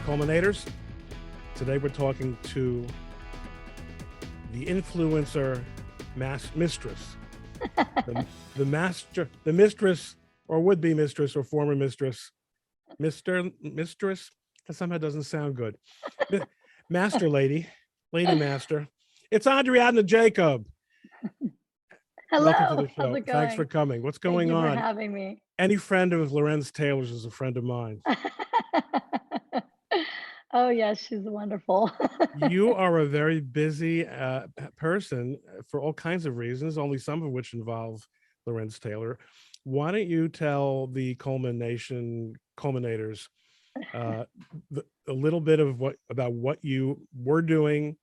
ColemanNators. Today we're talking to the influencer mistress, the master, the mistress, or would-be mistress, or former mistress, mistress. That somehow doesn't sound good. Master lady, lady master. It's Ariadna Jacob. Welcome to Hello, the how's show. it Thanks for going? coming. What's Thank going you for on? having me. Any friend of Lorenz Taylor's is a friend of mine. Oh yes, she's wonderful. You are a very busy person for all kinds of reasons, only some of which involve Lorenz Taylor. Why don't you tell the ColemanNation Colemanators a little bit of about what you were doing,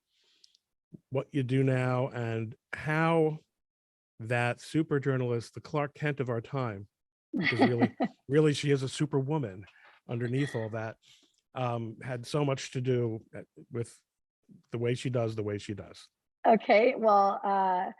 what you do now, and how that super journalist, the Clark Kent of our time, because really she is a superwoman underneath all that, had so much to do with the way she does. Okay, well,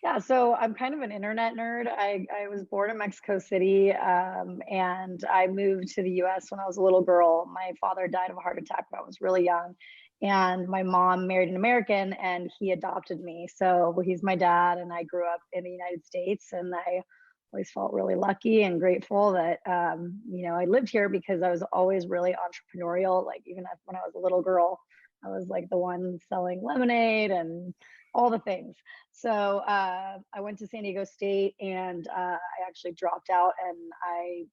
yeah, so I'm kind of an internet nerd. I was born in Mexico City, and I moved to the US when I was a little girl. My father died of a heart attack when I was really young, and my mom married an American, and he adopted me. So he's my dad, and I grew up in the United States, and I always felt really lucky and grateful that I lived here because I was always really entrepreneurial. Like even when I was a little girl, I was like the one selling lemonade and all the things. So I went to San Diego State, and I actually dropped out. And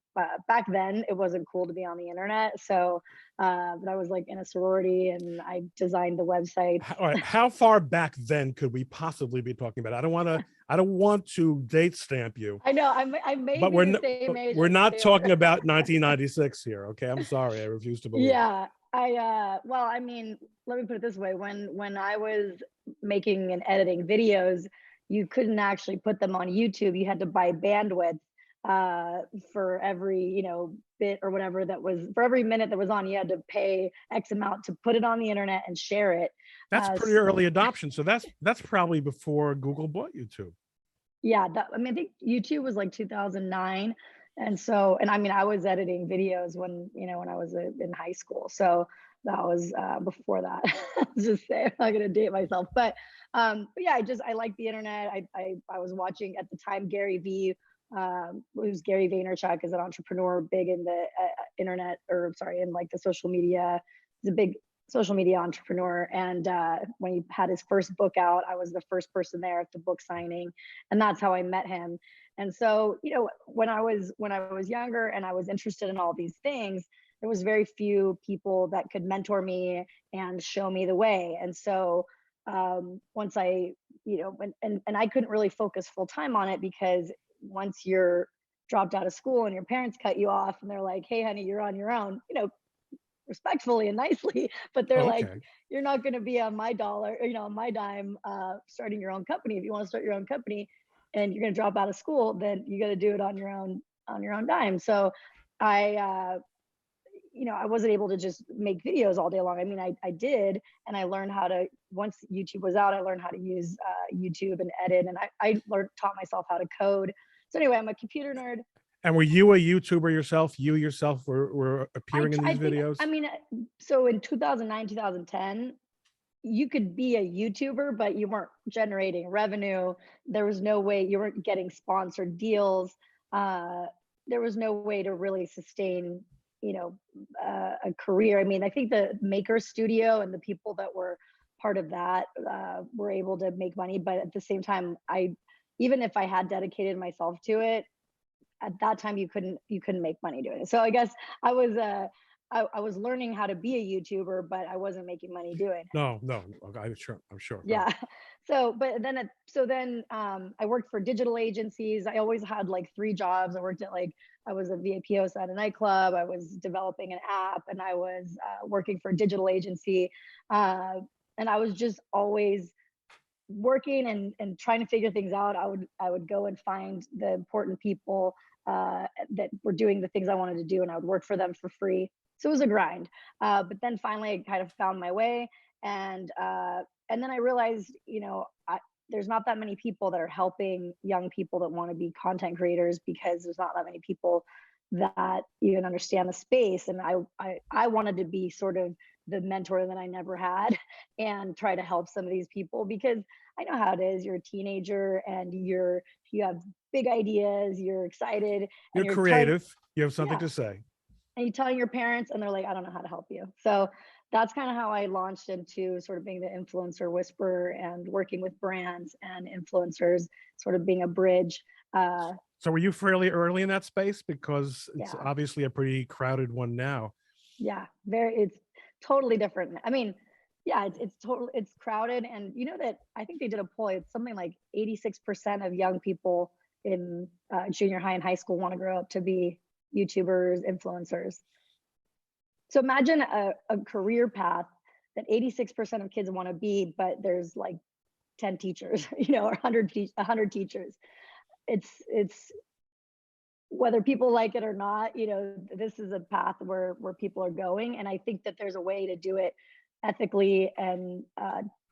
back then it wasn't cool to be on the internet. So, but I was like in a sorority, and I designed the website. All right, how far back then could we possibly be talking about? I don't want to date stamp you. I know I may But be the same age. we're as not Taylor. talking about 1996 here. Okay, I'm sorry, I refuse to believe. Yeah, well, I mean, let me put it this way. When I was making and editing videos, you couldn't actually put them on YouTube. You had to buy bandwidth for every, bit or whatever that was, for every minute that was on, you had to pay X amount to put it on the internet and share it. That's pretty early adoption. So that's probably before Google bought YouTube. Yeah, I mean, I think YouTube was like 2009. And so, and I mean, I was editing videos when I was in high school. So that was before that. I'll just say, I'm not going to date myself. But yeah, I like the internet. I was watching at the time Gary V, who's Gary Vaynerchuk, is an entrepreneur big in the internet, or sorry, in like the social media. He's a big social media entrepreneur. And when he had his first book out, I was the first person there at the book signing, and that's how I met him. And so, when I was younger and I was interested in all these things, there was very few people that could mentor me and show me the way. And so once I, and I couldn't really focus full time on it, because once you're dropped out of school and your parents cut you off and they're like, hey honey, you're on your own, respectfully and nicely, but they're Oh, like, okay. you're not going to be on my dollar, on my dime, starting your own company. If you want to start your own company and you're going to drop out of school, then you got to do it on your own dime. So I I wasn't able to just make videos all day long. I mean, I did, and I learned how to, once YouTube was out, I learned how to use YouTube and edit, and I taught myself how to code. So anyway, I'm a computer nerd. And were you a YouTuber yourself? You yourself were appearing in these I think, videos? I mean, so in 2009, 2010, you could be a YouTuber, but you weren't generating revenue. There was no way, you weren't getting sponsored deals. There was no way to really sustain, a career. I mean, I think the Maker Studio and the people that were part of that were able to make money. But at the same time, even if I had dedicated myself to it, at that time you couldn't make money doing it. So I guess I was I was learning how to be a YouTuber, but I wasn't making money doing it. No. I'm sure. No. Yeah. So, but then I worked for digital agencies. I always had like three jobs. I was a VIP host at a nightclub. I was developing an app, and I was working for a digital agency. And I was just always working and trying to figure things out. I would go and find the important people that were doing the things I wanted to do, and I would work for them for free. So it was a grind. But then finally, I kind of found my way, and then I realized, there's not that many people that are helping young people that want to be content creators, because there's not that many people that even understand the space. And I wanted to be sort of the mentor that I never had and try to help some of these people, because I know how it is. You're a teenager and you have big ideas, you're excited, and You're you're telling, creative. You have something yeah, to say. and you're telling your parents and they're like, I don't know how to help you. So that's kind of how I launched into sort of being the influencer whisperer and working with brands and influencers, sort of being a bridge. Uh, So were you fairly early in that space? Because it's yeah, obviously a pretty crowded one now. yeah, it's totally different. I mean, yeah, it's crowded, and you know that I think they did a poll. It's something like 86% of young people in junior high and high school want to grow up to be YouTubers, influencers. So imagine a career path that 86% of kids want to be, but there's like 10 teachers, or 100 teachers. It's whether people like it or not, this is a path where people are going, and I think that there's a way to do it ethically and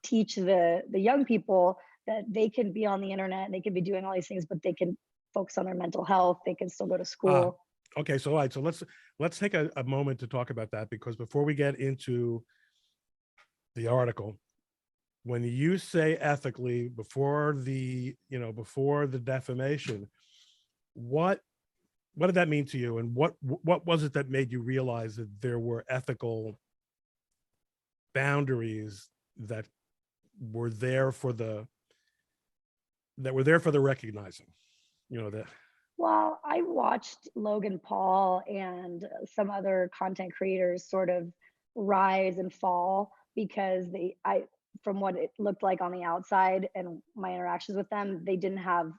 teach the young people that they can be on the internet and they can be doing all these things, but they can focus on their mental health. They can still go to Ah, school. okay. So all right. So let's take a moment to talk about that, because before we get into the article, when you say ethically before the defamation, what what did that mean to you, and what was it that made you realize that there were ethical boundaries were there for the that were there for the recognizing, that. Well, I watched Logan Paul and some other content creators sort of rise and fall because from what it looked like on the outside and my interactions with them, they didn't have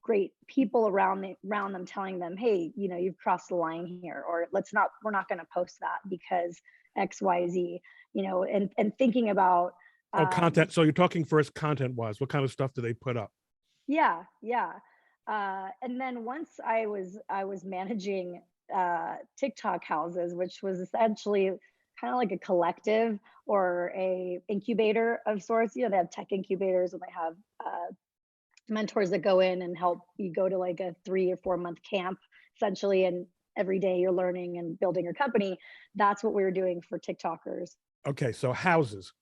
great people around them telling them, hey, you've crossed the line here, or we're not going to post that because X, Y, Z, and thinking about, Oh, um, content. So you're talking first content wise. What kind of stuff do they put up? yeah, yeah. And then once I was managing TikTok houses, which was essentially kind of like a collective or a incubator of sorts. They have tech incubators and they have mentors that go in and help you go to like a 3 or 4 month camp essentially, and every day you're learning and building your company. That's what we were doing for TikTokers. Okay, so houses.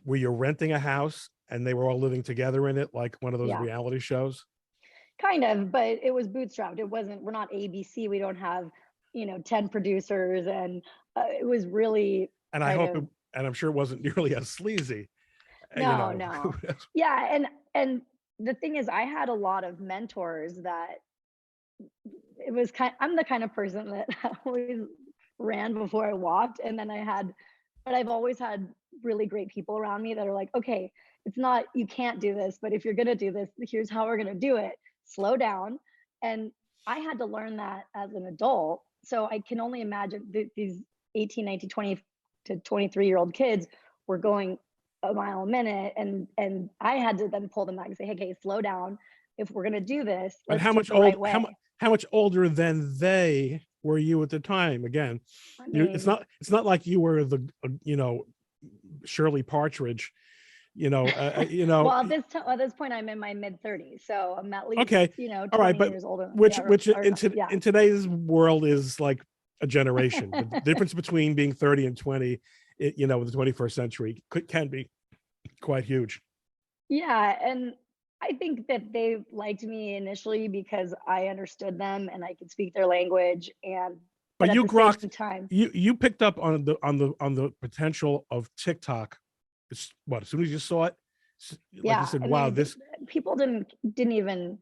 Were you renting a house and they were all living together in it, like one of those Yeah, reality shows? kind of, but it was bootstrapped. We're not ABC. We don't have 10 producers, and it was really And I kind hope of, and I'm sure it wasn't nearly as sleazy, you no, know. no. Yeah, and the thing is, I had a lot of mentors that I'm the kind of person that always ran before I walked, and then but I've always had really great people around me that are like, okay, it's not, you can't do this, but if you're going to do this, here's how we're going to do it. Slow down. And I had to learn that as an adult. So I can only imagine these 18, 19, 20 to 23-year-old kids were going a mile a minute. And I had to then pull them back and say, hey, okay, slow down. If we're going to do this, And let's do it the right way. how much older than they were you at the time? Again, I it's mean, not like you were the Shirley Partridge, you know. well, at this point, I'm in my mid 30s, so I'm at least Okay, all right, 20 but years older. which Yeah, yeah, in today's world is like a generation. The difference between being 30 and 20, in the 21st century can be quite huge. yeah. And I think that they liked me initially because I understood them and I could speak their language. But But at you the same grokked, time, you picked up on the potential of TikTok. As soon as you saw it, like you yeah. said, I wow, mean, this. people didn't even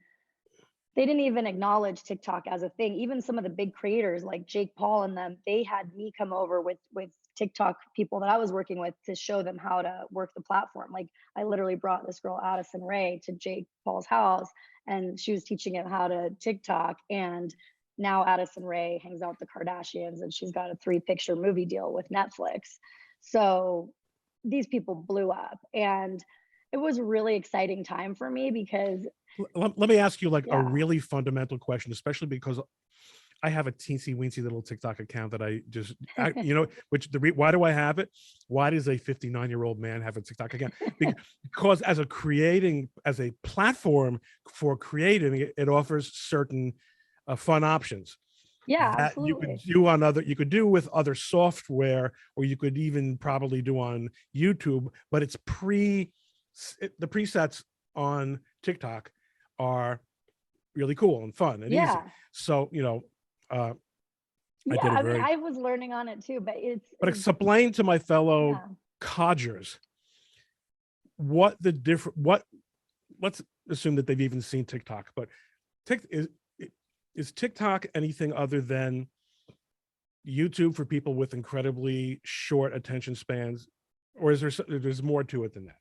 they didn't even acknowledge TikTok as a thing. Even some of the big creators like Jake Paul and them, they had me come over with TikTok people that I was working with to show them how to work the platform. Like I literally brought this girl Addison Ray to Jake Paul's house, and she was teaching him how to TikTok. And now Addison Ray hangs out with the Kardashians, and she's got a 3 picture movie deal with Netflix. So these people blew up, and it was a really exciting time for me because, Let me ask you like a yeah. really fundamental question, especially because I have a teensy weensy little TikTok account that why do I have it? Why does a 59-year-old man have a TikTok account? Because as a platform for creating, it offers certain fun options. Yeah, that you could absolutely. do on other, you could do with other software, or you could even probably do on YouTube, but it's the presets on TikTok are really cool and fun and easy. Yeah. So, uh, I Yeah, did a I mean, very, I was learning on it too, but but it's explain to my fellow yeah. codgers what the different, what, let's assume that they've even seen TikTok, but Tik is TikTok anything other than YouTube for people with incredibly short attention spans, or is there's more to it than that?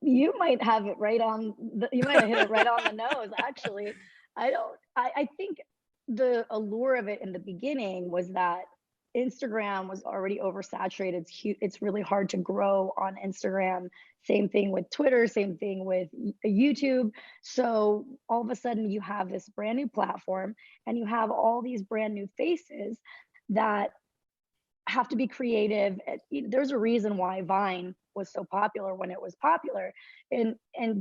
You might have it right on you might have hit it right on the nose, actually. I think the allure of it in the beginning was that Instagram was already oversaturated. It's really hard to grow on Instagram. Same thing with Twitter, same thing with YouTube. So all of a sudden you have this brand new platform and you have all these brand new faces that have to be creative. There's a reason why Vine was so popular when it was popular, and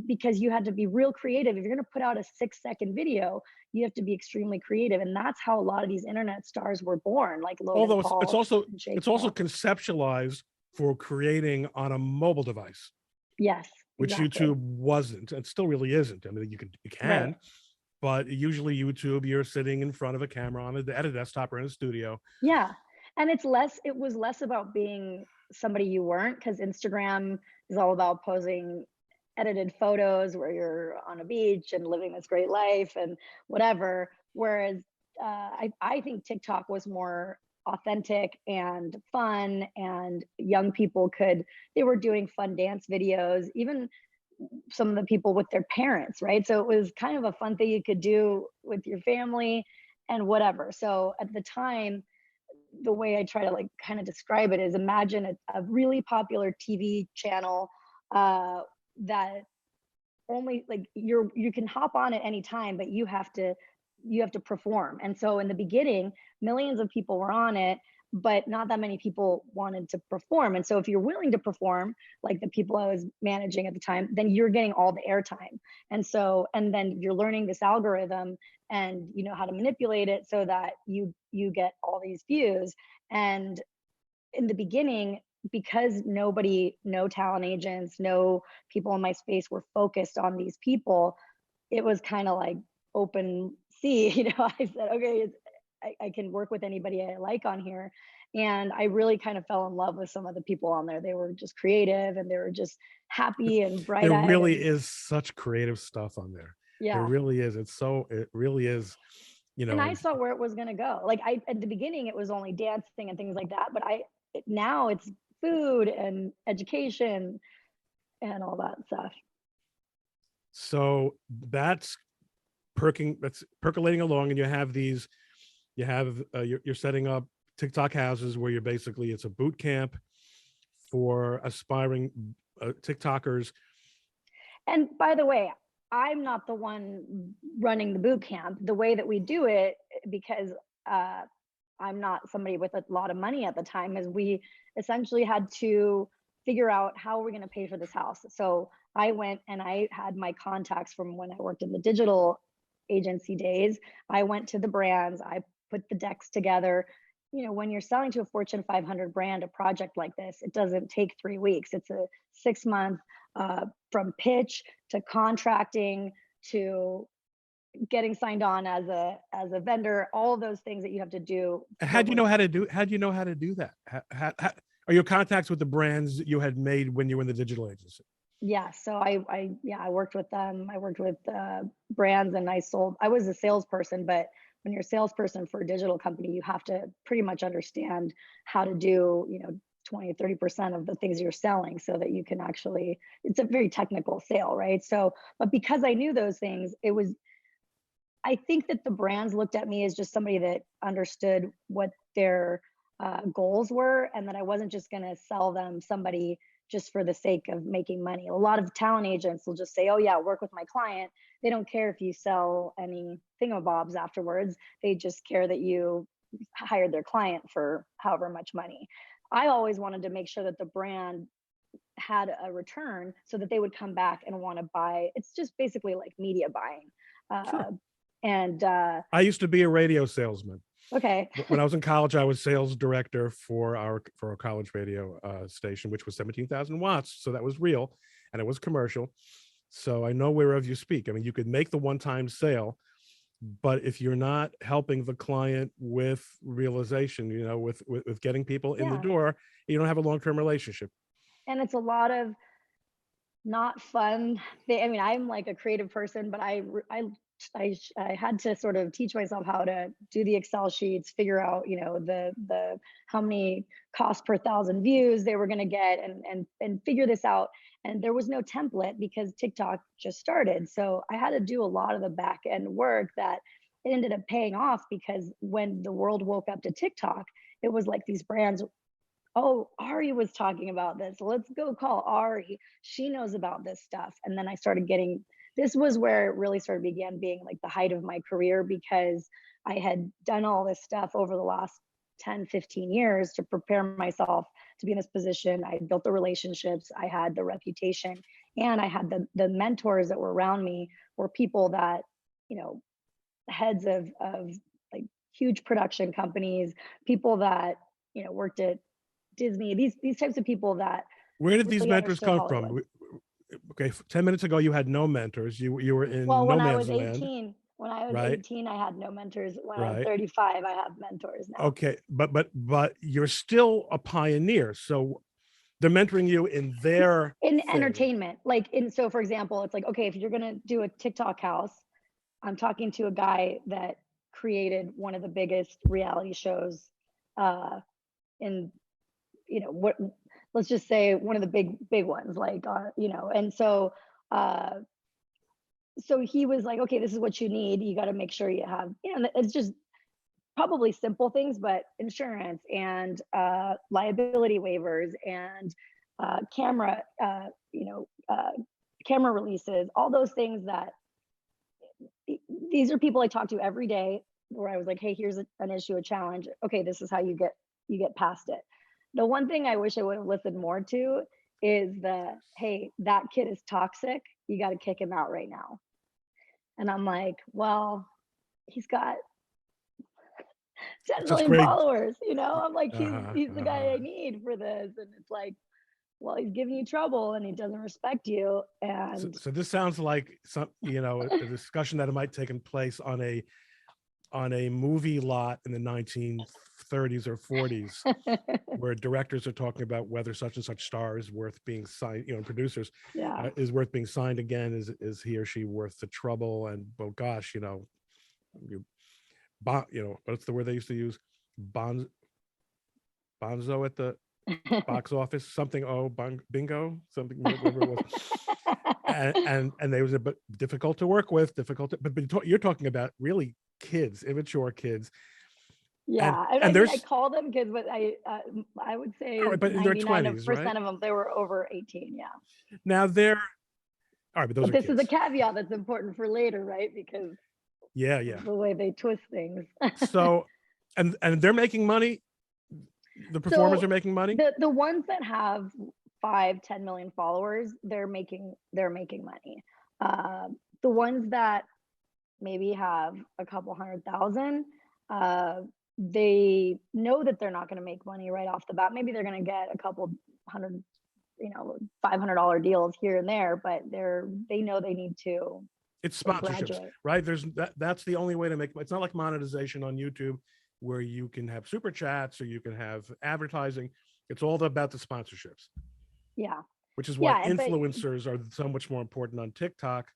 because you had to be real creative. If you're going to put out a 6-second video, you have to be extremely creative, and that's how a lot of these internet stars were born, like Logan Although Paul and Jake it's also Paul. conceptualized for creating on a mobile device, Yes, which exactly. YouTube wasn't, and still really isn't. I mean, you Right. can, but usually YouTube, you're sitting in front of a camera at a desktop or in a studio. Yeah. And it was less about being somebody you weren't, because Instagram is all about posing edited photos where you're on a beach and living this great life and whatever. Whereas I think TikTok was more authentic and fun, and young people they were doing fun dance videos, even some of the people with their parents, right? So it was kind of a fun thing you could do with your family and whatever. So at the time, the way I try to like kind of describe it is, imagine a really popular TV channel uh, that only like you can hop on at any time, but you have to perform. And so in the beginning, millions of people were on it, but not that many people wanted to perform. And so if you're willing to perform, like the people I was managing at the time, then you're getting all the airtime. And then you're learning this algorithm, and you know how to manipulate it so that you get all these views. And in the beginning, because no talent agents, no people in my space were focused on these people, it was kind of like open sea. I said, okay, I can work with anybody I like on here. And I really kind of fell in love with some of the people on there. They were just creative and they were just happy and bright There eyed. really And is such creative stuff on there. There yeah. really is. It really is, And I and saw where it was going to go. Like at the beginning, it was only dancing and things like that. But now it's food and education and all that stuff. so that's percolating along, and you're setting up TikTok houses where you're basically, it's a boot camp for aspiring TikTokers. And by the way, I'm not the one running the boot camp. The way that we do it, because uh, I'm not somebody with a lot of money at the time, is we essentially had to figure out how we're going to pay for this house. So I went and I had my contacts from when I worked in the digital agency days. I went to the brands, I put the decks together. When you're selling to a Fortune 500 brand, a project like this, it doesn't take 3 weeks. It's a 6 month from pitch to contracting to getting signed on as a vendor, all of those things that you have to do How do you over. know how to do? How do you know how to do that? Are your contacts with the brands that you had made when you were in the digital agency? Yeah, so I worked with them. I worked with brands, and I was a salesperson, but when you're a salesperson for a digital company, you have to pretty much understand how to do 20-30% of the things you're selling, so that you can actually, it's a very technical sale, right? So but because I knew those things, I think that the brands looked at me as just somebody that understood what their goals were, and that I wasn't just going to sell them somebody just for the sake of making money. A lot of talent agents will just say, "Oh yeah, work with my client." They don't care if you sell any thingamabobs afterwards. They just care that you hired their client for however much money. I always wanted to make sure that the brand had a return so that they would come back and want to buy. It's just basically like media buying. Sure. Uh, And I used to be a radio salesman. okay. When I was in college, I was sales director for our college radio station, which was 17,000 watts. So that was real, and it was commercial. So I know whereof you speak. I mean, you could make the one-time sale, but if you're not helping the client with realization, with getting people in the Yeah. door, you don't have a long-term relationship. And it's a lot of not fun. I mean, I'm like a creative person, but I had to sort of teach myself how to do the Excel sheets, figure out, the how many cost per thousand views they were going to get, and figure this out. And there was no template because TikTok just started, so I had to do a lot of the back end work that it ended up paying off, because when the world woke up to TikTok, it was like these brands, oh, Ari was talking about this. Let's go call Ari. She knows about this stuff. And then I started getting, this was where it really started began being like the height of my career, because I had done all this stuff over the last 10, 15 years to prepare myself to be in this position. I built the relationships, I had the reputation, and I had the mentors that were around me were people that, you know, heads of like huge production companies, people that, worked at Disney, these types of people that Where did these really mentors understood come Hollywood. from? Okay, 10 minutes ago, you had no mentors. You were in Well, no when I man's was land, 18, when I was right? 18, I had no mentors. When I'm Right. 35, I have mentors now. Okay, but you're still a pioneer. So they're mentoring you in their In thing, entertainment, like so for example, it's like, okay, if you're gonna do a TikTok house, I'm talking to a guy that created one of the biggest reality shows uh in, what, let's just say one of the big ones, like and uh so he was like, okay, this is what you need. You got to make sure you have, it's just probably simple things, but insurance and liability waivers and camera, camera releases, all those things that these are people I talk to every day, where I was like, hey, here's an issue, a challenge. Okay, this is how you get past it. The one thing I wish I would have listened more to is hey, that kid is toxic. You got to kick him out right now. And I'm like, well, he's got 10 which is million great. followers, I'm like, he's Uh-huh, he's the guy uh-huh. I need for this. And it's like, well, he's giving you trouble and he doesn't respect you. So, And so this sounds like a discussion that might taken place on a movie lot in the 1930s or 40s, where directors are talking about whether such and such star is worth being signed, and producers yeah. is worth being signed again. Is he or she worth the trouble? And well, gosh, you, what's the word they used to use? Bon, bonzo at the box office, something. Oh, bingo, something, whatever it was. And they was a bit difficult to work with, but you're talking about really kids, immature kids, and Yeah, and I and mean, I there's call them kids, but I would all say right, but in their 20s, right? 99% of them, they were over 18. Yeah, Now they're all right, but those but are this is a kids. caveat that's important for later, right? Because Yeah, of yeah. the way they twist things. So, and they're making money. The performers So are making money. the ones that have 5, 10 million followers, they're making money. The ones that maybe have a couple 100,000, uh, they know that they're not going to make money right off the bat. Maybe they're going to get a couple hundred, $500 deals here and there, but they know they need to It's like sponsorships, graduate. right? That's the only way to make. It's not like monetization on YouTube, where you can have super chats or you can have advertising. It's all about the sponsorships, Yeah, which is why yeah, but influencers are so much more important on TikTok.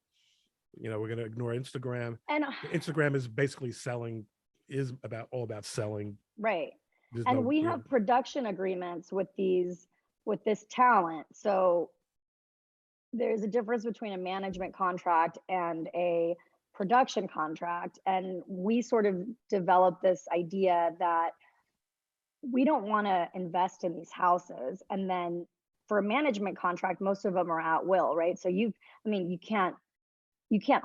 We're going to ignore Instagram. and Instagram is basically selling, is about all about selling. right. There's And no, we have production agreements with this talent. So there's a difference between a management contract and a production contract. And we sort of developed this idea that we don't want to invest in these houses. And then for a management contract, most of them are at will, right? So I mean, you can't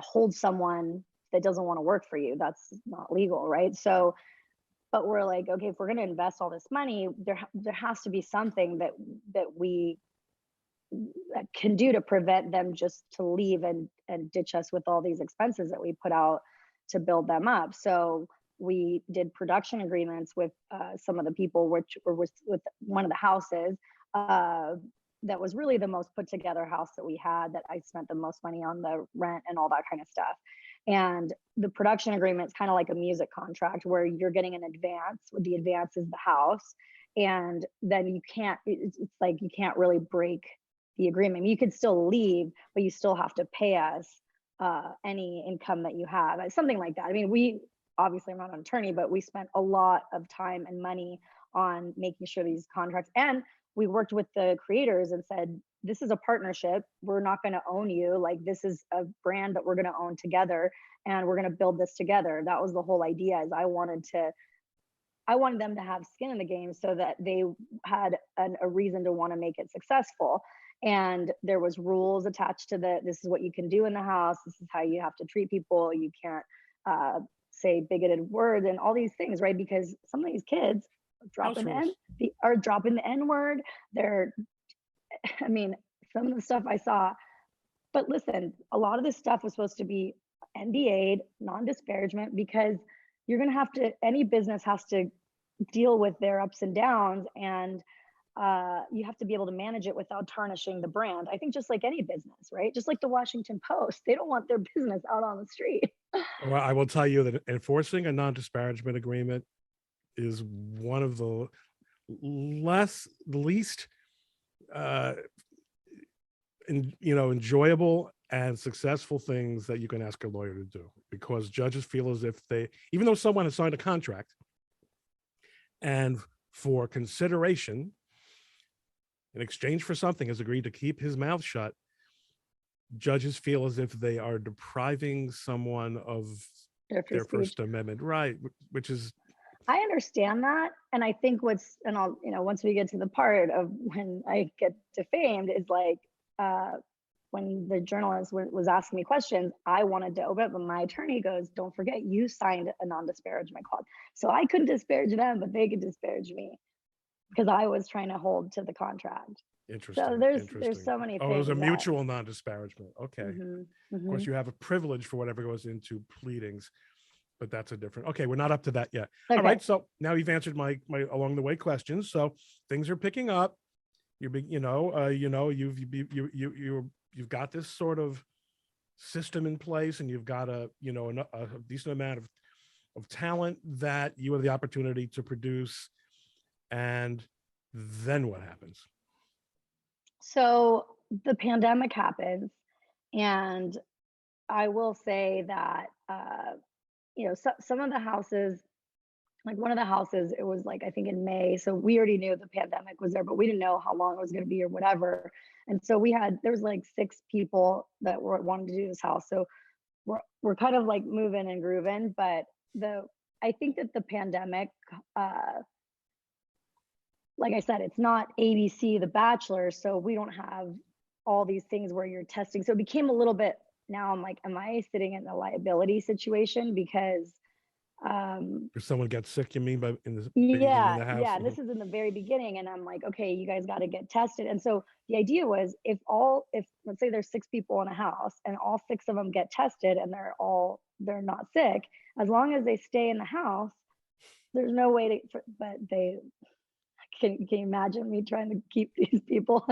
hold someone that doesn't want to work for you. That's not legal, right? So, but we're like, okay, if we're going to invest all this money, there has to be something that we can do to prevent them just to leave and ditch us with all these expenses that we put out to build them up. So we did production agreements with some of the people, which were with one of the houses. Uh, that was really the most put together house that we had, that I spent the most money on the rent and all that kind of stuff. And the production agreement is kind of like a music contract where you're getting an advance. The advance is the house. And then you can't, it's like you can't really break the agreement. You could still leave, but you still have to pay us any income that you have, something like that. I mean, we obviously, I'm not an attorney, but we spent a lot of time and money on making sure these contracts, and we worked with the creators and said, this is a partnership. We're not going to own you. Like, this is a brand that we're going to own together, and we're going to build this together. That was the whole idea. Is I wanted them to have skin in the game so that they had a reason to want to make it successful. And there was rules attached to this is what you can do in the house. This is how you have to treat people. You can't say bigoted words and all these things, right? Because some of these kids are dropping the N word. They're, I mean, some of the stuff I saw. But listen, a lot of this stuff was supposed to be NDA'd, non-disparagement, because you're going to have to, any business has to deal with their ups and downs, and you have to be able to manage it without tarnishing the brand. I think just like any business, right? Just like the Washington Post, they don't want their business out on the street. Well, I will tell you that enforcing a non-disparagement agreement is one of the least enjoyable and successful things that you can ask a lawyer to do, because judges feel as if they, even though someone has signed a contract and for consideration in exchange for something has agreed to keep his mouth shut, judges feel as if they are depriving someone of their First Amendment right, which is, I understand that. And I think and I'll, once we get to the part of when I get defamed, is like, when the journalist was asking me questions, I wanted to open up, and my attorney goes, don't forget, you signed a non-disparagement clause. So I couldn't disparage them, but they could disparage me because I was trying to hold to the contract. interesting. So there's so many things. Oh, it was a mutual non-disparagement. Okay. Of course, Mhm. you have a privilege for whatever goes into pleadings, but that's a different. Okay, we're not up to that yet. Okay. All right. So now you've answered my along the way questions. So things are picking up. You're big, you've got this sort of system in place, and you've got a decent amount of talent that you have the opportunity to produce. And then what happens? So the pandemic happens, and I will say that some of the houses, like one of the houses, it was like, I think in May. So we already knew the pandemic was there, but we didn't know how long it was going to be or whatever. And so there was like 6 people that wanted to do this house. So we're kind of like moving and grooving. But I think that the pandemic, like I said, it's not ABC, The Bachelor. So we don't have all these things where you're testing. So it became a little bit, now I'm like, am I sitting in a liability situation? Because if someone gets sick, you mean, by in the house? Yeah, this is in the very beginning, and I'm like, okay, you guys got to get tested. And so the idea was, if let's say there's 6 people in a house and all 6 of them get tested and they're not sick, as long as they stay in the house, there's no way but they can you imagine me trying to keep these people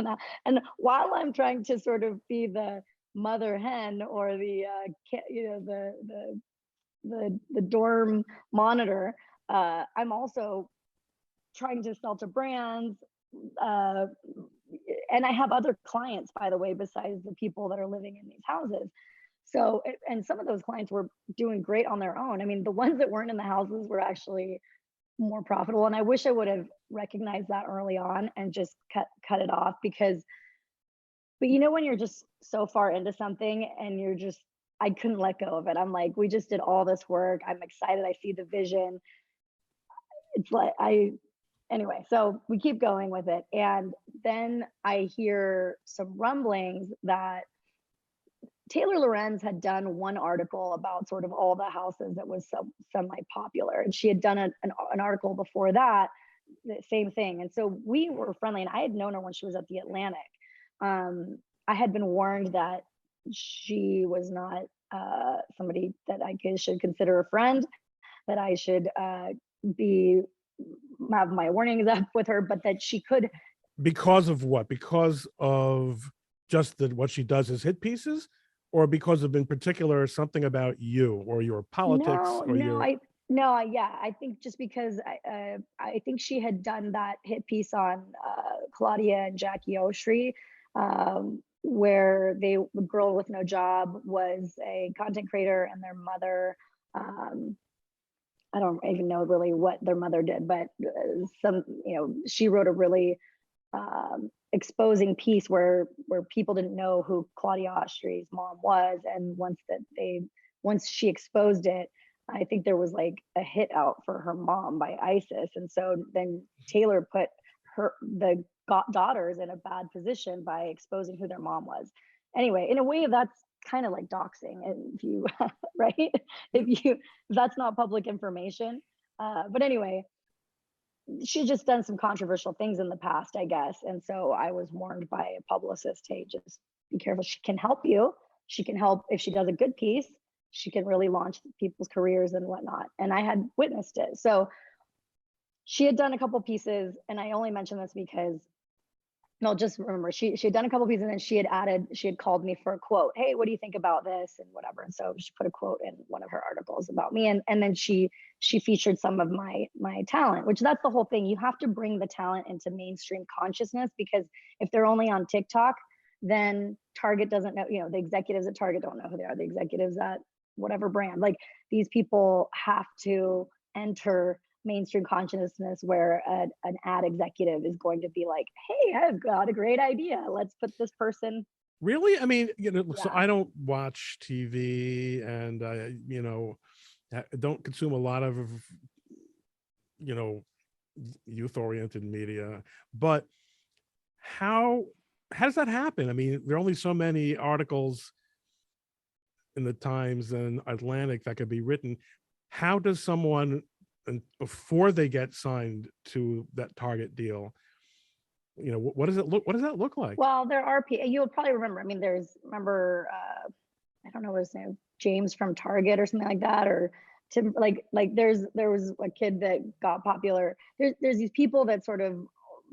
and while I'm trying to sort of be the mother hen or the the dorm monitor, I'm also trying to sell to brands, and I have other clients, by the way, besides the people that are living in these houses. So, and some of those clients were doing great on their own. I mean, the ones that weren't in the houses were actually more profitable, and I wish I would have recognized that early on and just cut it off. Because, but when you're just so far into something and I couldn't let go of it. I'm like, we just did all this work. I'm excited. I see the vision. It's like anyway, so we keep going with it. And then I hear some rumblings that Taylor Lorenz had done one article about sort of all the houses that was semi-popular. And she had done an article before that, the same thing. And so we were friendly, and I had known her when she was at the Atlantic. I had been warned that she was not somebody that should consider a friend, that I should be have my warnings up with her, but that she could. Because of what? Because of just that what she does is hit pieces, or because of in particular something about you or your politics No, or no, your yeah, I think just because I think she had done that hit piece on Claudia and Jackie Oshry, where the girl with no job was a content creator, and their mother, um, I don't even know really what their mother did, but she wrote a really exposing piece where people didn't know who Claudia Oshry's mom was, and once she exposed it, I think there was like a hit out for her mom by ISIS, and so then Taylor put the daughters in a bad position by exposing who their mom was. Anyway, in a way, that's kind of like doxing, and if you right, if that's not public information. But anyway, she's just done some controversial things in the past, I guess. And so I was warned by a publicist, hey, just be careful. She can help you. She can help if she does a good piece. She can really launch people's careers and whatnot. And I had witnessed it. So she had done a couple pieces, and I only mention this because no, just remember she had done a couple pieces, and then she had called me for a quote. Hey, what do you think about this and whatever? And so she put a quote in one of her articles about me, and then she featured some of my talent, which that's the whole thing. You have to bring the talent into mainstream consciousness, because if they're only on TikTok, then Target doesn't know, the executives at Target don't know who they are. The executives at whatever brand, like these people have to enter mainstream consciousness, where an ad executive is going to be like, hey, I've got a great idea, let's put this person. really? I mean, so Yeah. I don't watch TV, and I, don't consume a lot of, you know, youth-oriented media. But how how does that happen? I mean, there are only so many articles in the Times and Atlantic that could be written. How does someone, and before they get signed to that Target deal, what does it look? What does that look like? Well, there are people you'll probably remember. I mean, remember, I don't know what his name, James from Target or something like that, or Tim, there was a kid that got popular. There's these people that sort of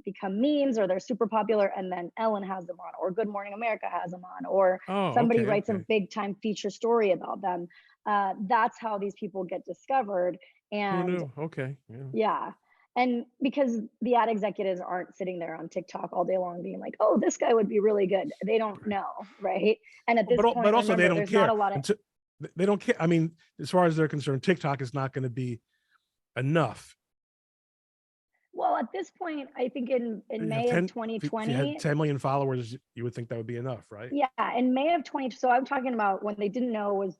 become memes, or they're super popular, and then Ellen has them on, or Good Morning America has them on, or Oh, somebody okay, writes a okay. big time feature story about them. That's how these people get discovered. Who And knew? Okay, yeah. yeah. And because the ad executives aren't sitting there on TikTok all day long being like, oh, this guy would be really good. They don't know, right? And at this But point, also they remember, don't there's not care a lot of. until they don't care. I mean, as far as they're concerned, TikTok is not going to be enough. Well, at this point, I think in You have May of 10, if you had 2020, 10 million followers, you would think that would be enough, right? yeah, in May of 20, so I'm talking about when they didn't know was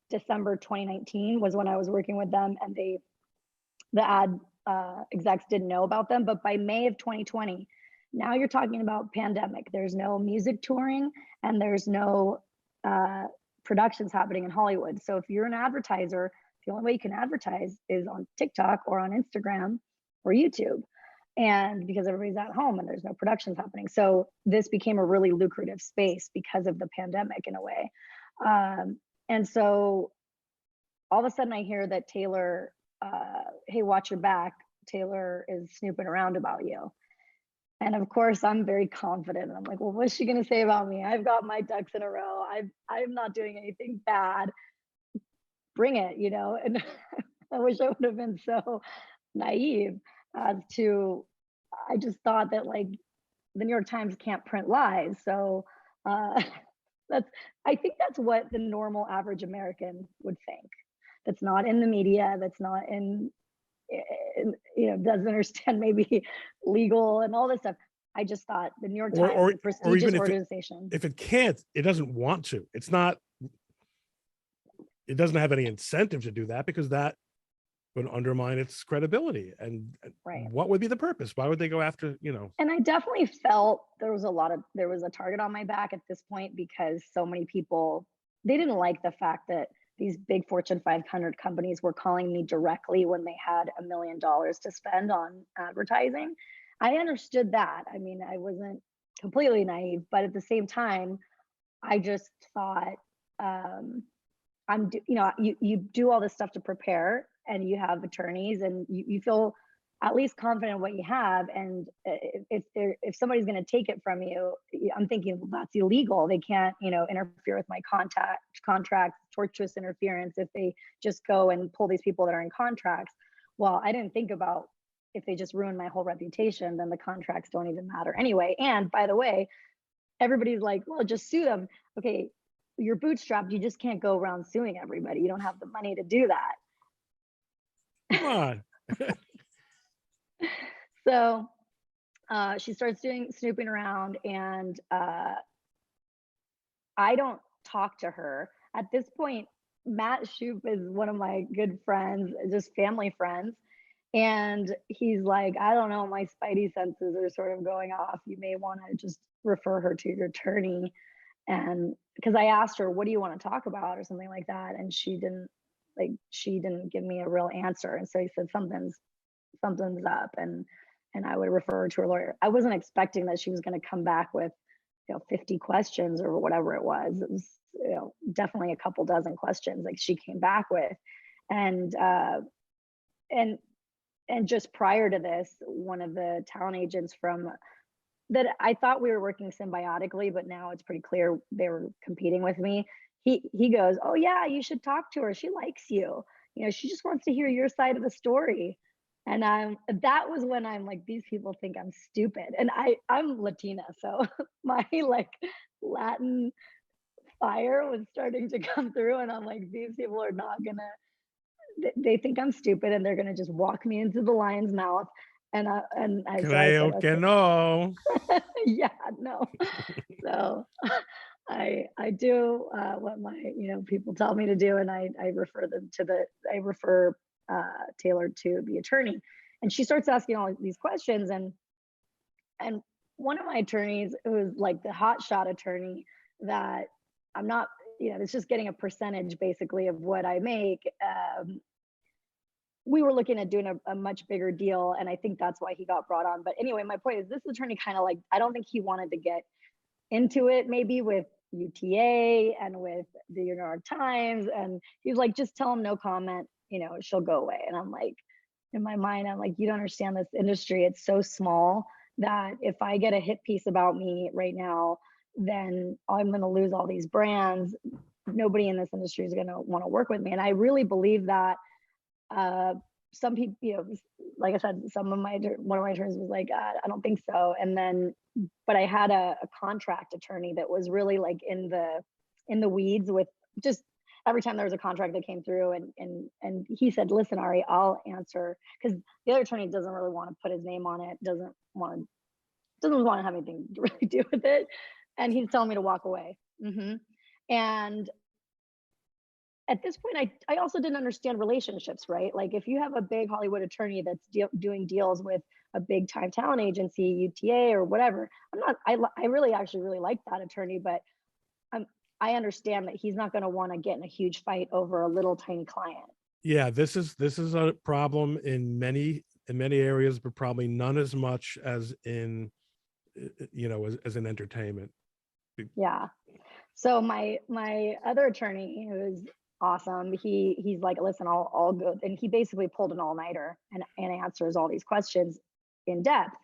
December 2019 was when I was working with them, and the ad execs didn't know about them. But by May of 2020, now you're talking about pandemic. There's no music touring, and there's no productions happening in Hollywood. So if you're an advertiser, the only way you can advertise is on TikTok or on Instagram or YouTube. And because everybody's at home and there's no productions happening. So this became a really lucrative space because of the pandemic in a way. And so all of a sudden I hear that Taylor, hey, watch your back. Taylor is snooping around about you. And of course, I'm very confident. I'm like, well, what's she going to say about me? I've got my ducks in a row. I'm not doing anything bad. Bring it, And I wish I would have been so naive as to, I just thought that like the New York Times can't print lies. So uh, that's, I think that's what the normal average American would think. That's not in the media. That's not doesn't understand maybe legal and all this stuff. I just thought the New York Or Times is or a or even prestigious organization. if it can't, it doesn't want to. It's not. It doesn't have any incentive to do that because that would undermine its credibility. And Right. what would be the purpose? Why would they go after? And I definitely felt there was a target on my back at this point, because so many people, they didn't like the fact that these big Fortune 500 companies were calling me directly when they had $1 million to spend on advertising. I understood that. I mean, I wasn't completely naive, but at the same time, I just thought, um, you do all this stuff to prepare, and you have attorneys, and you feel at least confident in what you have. And if somebody's going to take it from you, I'm thinking, well, that's illegal. They can't, interfere with my contracts, tortious interference, if they just go and pull these people that are in contracts. Well, I didn't think about, if they just ruin my whole reputation, then the contracts don't even matter anyway. And by the way, everybody's like, well, just sue them. Okay, you're bootstrapped. You just can't go around suing everybody. You don't have the money to do that. Come on. So she starts snooping around, and I don't talk to her. At this point, Matt Shoup is one of my good friends, just family friends. And he's like, I don't know, my spidey senses are sort of going off. You may want to just refer her to your attorney. And because I asked her, what do you want to talk about, or something like that, and she didn't give me a real answer. And so he said, something's up, and I would refer her to her lawyer. I wasn't expecting that she was going to come back with 50 questions or whatever it was. It was definitely a couple dozen questions like she came back with. And just prior to this, one of the talent agents from that, I thought we were working symbiotically, but now it's pretty clear they were competing with me. He goes, oh yeah, you should talk to her. She likes you. She just wants to hear your side of the story. And that was when I'm like, these people think I'm stupid. And I'm Latina, so my like Latin fire was starting to come through, and I'm like, these people are not gonna, they think I'm stupid, and they're gonna just walk me into the lion's mouth. And I so I said, Creo que okay. no. Yeah, no. So I do what my people tell me to do, and I refer Taylor to the attorney. And she starts asking all these questions, and one of my attorneys, who is like the hotshot attorney, that I'm not, it's just getting a percentage basically of what I make. We were looking at doing a much bigger deal, and I think that's why he got brought on. But anyway, my point is, this attorney kind of like, I don't think he wanted to get into it maybe with UTA and with the New York Times, and he was like, just tell him no comment, she'll go away. And I'm like, in my mind, I'm like, you don't understand this industry. It's so small that if I get a hit piece about me right now, then I'm going to lose all these brands. Nobody in this industry is going to want to work with me. And I really believe that some people, like I said, one of my attorneys was like, I don't think so. And then, but I had a contract attorney that was really like in the weeds with just every time there was a contract that came through, and he said, listen, Ari, I'll answer, because the other attorney doesn't really want to put his name on it, doesn't want to have anything to really do with it. And he's telling me to walk away. And at this point, I also didn't understand relationships, right? Like, if you have a big Hollywood attorney that's doing deals with a big time talent agency, UTA or whatever, I really actually really like that attorney, but I understand that he's not going to want to get in a huge fight over a little tiny client. Yeah, this is a problem in many areas, but probably none as much as in as in entertainment. Yeah. So my other attorney, who's awesome, he's like, listen, I'll go, and he basically pulled an all-nighter and answers all these questions in depth.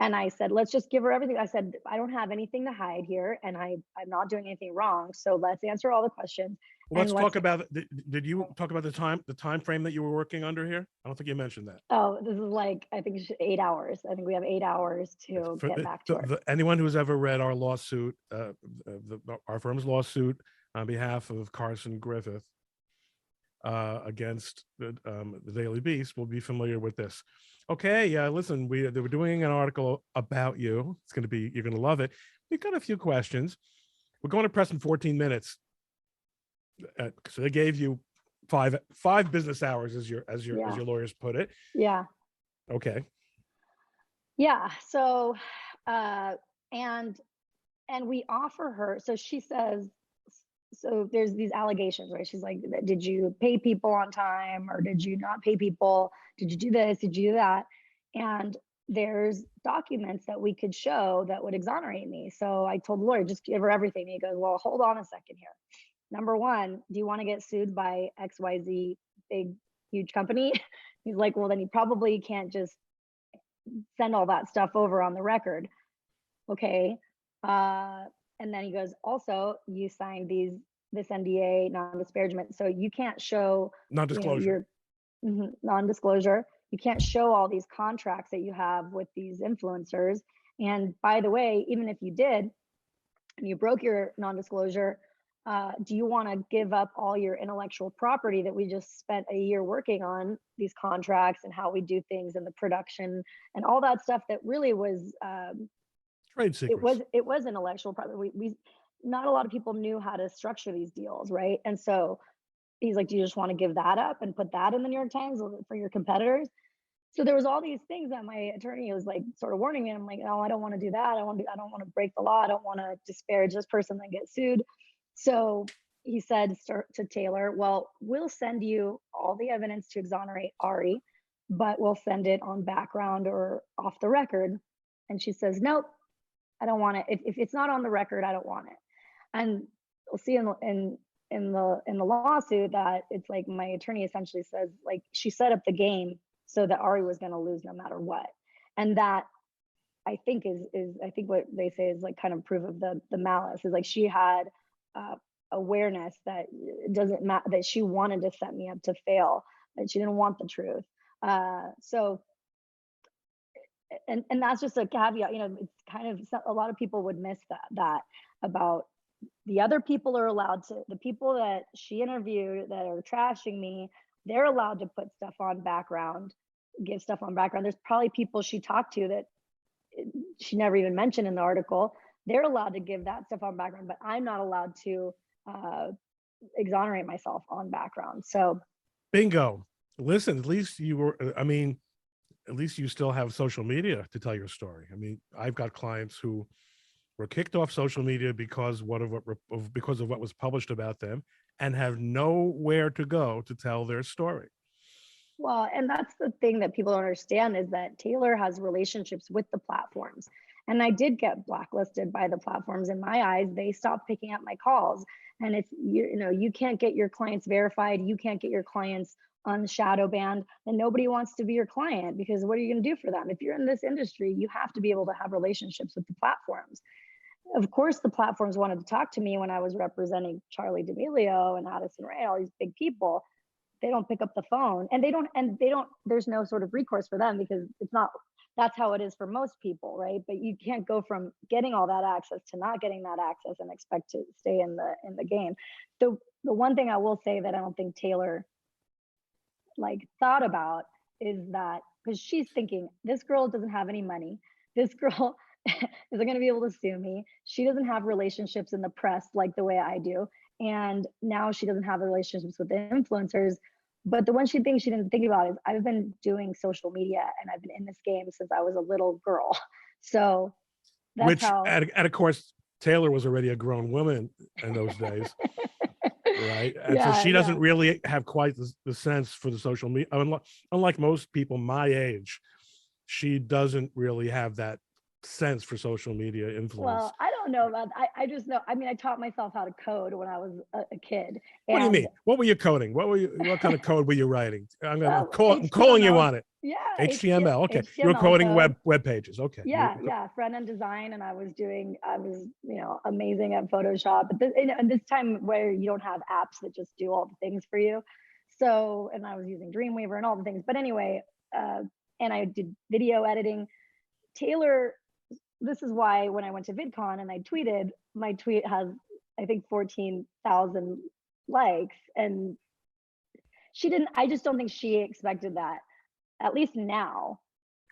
And I said, let's just give her everything. I said, I don't have anything to hide here, and I'm not doing anything wrong. So let's answer all the questions. Well, let's talk about, did you talk about the time frame that you were working under here? I don't think you mentioned that. Oh, this is like, I think 8 hours. I think we have 8 hours to get back to work. Anyone who's ever read our lawsuit, our firm's lawsuit on behalf of Carson Griffith against the Daily Beast will be familiar with this. Okay, yeah, listen, they were doing an article about you. You're going to love it. We've got a few questions. We're going to press in 14 minutes. So they gave you five business hours, as your lawyers put it. Yeah. Okay. Yeah. So, and we offer her. So she says, so there's these allegations, right? She's like, did you pay people on time, or did you not pay people? Did you do this? Did you do that? And there's documents that we could show that would exonerate me. So I told the lawyer, just give her everything. And he goes, well, hold on a second here. number one, do you want to get sued by XYZ big, huge company? He's like, well, then you probably can't just send all that stuff over on the record. Okay. Uh, and then he goes, also, you signed this NDA, non-disparagement. So you can't show, Non-disclosure. your non-disclosure. You can't show all these contracts that you have with these influencers. And by the way, even if you did, and you broke your non-disclosure, do you want to give up all your intellectual property that we just spent a year working on, these contracts and how we do things and the production and all that stuff that really was Trade secrets. it was intellectual property. We not a lot of people knew how to structure these deals, right? And so he's like, do you just want to give that up and put that in the New York Times for your competitors? So there was all these things that my attorney was like sort of warning me. And I'm like, no, I don't want to do that. I don't want to break the law. I don't want to disparage this person and get sued. So he said to Taylor, well, we'll send you all the evidence to exonerate Ari, but we'll send it on background or off the record. And she says, nope, I don't want it. If it's not on the record, I don't want it. And we'll see in the lawsuit that it's like my attorney essentially says, like, she set up the game so that Ari was going to lose no matter what. And that I think is I think what they say is like kind of proof of the malice, is like she had awareness that it doesn't matter, that she wanted to set me up to fail, that she didn't want the truth. So and that's just a caveat, it's kind of, a lot of people would miss that about the other people are allowed to, the people that she interviewed that are trashing me, they're allowed to put stuff on background, give stuff on background. There's probably people she talked to that she never even mentioned in the article. They're allowed to give that stuff on background, but I'm not allowed to exonerate myself on background. So Bingo. Listen, at least you were, I mean, at least you still have social media to tell your story. I mean, I've got clients who were kicked off social media because of what was published about them, and have nowhere to go to tell their story. well, and that's the thing that people don't understand, is that Taylor has relationships with the platforms. And I did get blacklisted by the platforms. In my eyes, they stopped picking up my calls. And it's, you can't get your clients verified. You can't get your clients on shadow banned, and nobody wants to be your client, because what are you going to do for them? If you're in this industry, you have to be able to have relationships with the platforms. Of course, the platforms wanted to talk to me when I was representing Charlie D'Amelio and Addison Rae, all these big people. They don't pick up the phone, and they don't, there's no sort of recourse for them, because it's not, that's how it is for most people, right? But you can't go from getting all that access to not getting that access and expect to stay in the game. The one thing I will say that I don't think Taylor like thought about is that, because she's thinking, this girl doesn't have any money, this girl isn't going to be able to sue me, she doesn't have relationships in the press like the way I do, and now she doesn't have the relationships with the influencers. But the one she thinks she didn't think about is, I've been doing social media and I've been in this game since I was a little girl. So that's Which, how. and of course, Taylor was already a grown woman in those days. Right. And so she doesn't really have quite the sense for the social media. Unlike most people my age, she doesn't really have that sense for social media influence. Well, I don't know about, I just know, I mean, I taught myself how to code when I was a kid. What do you mean? What were you coding? What kind of code were you writing? I'm calling you on it. Yeah. HTML. Okay. HTML, You were coding web pages. Okay. Yeah. Front end design. And I was, amazing at Photoshop. But this time where you don't have apps that just do all the things for you. So, and I was using Dreamweaver and all the things. But anyway, and I did video editing. Taylor, this is why when I went to VidCon and I tweeted, my tweet has, I think, 14,000 likes. And I just don't think she expected that. At least now,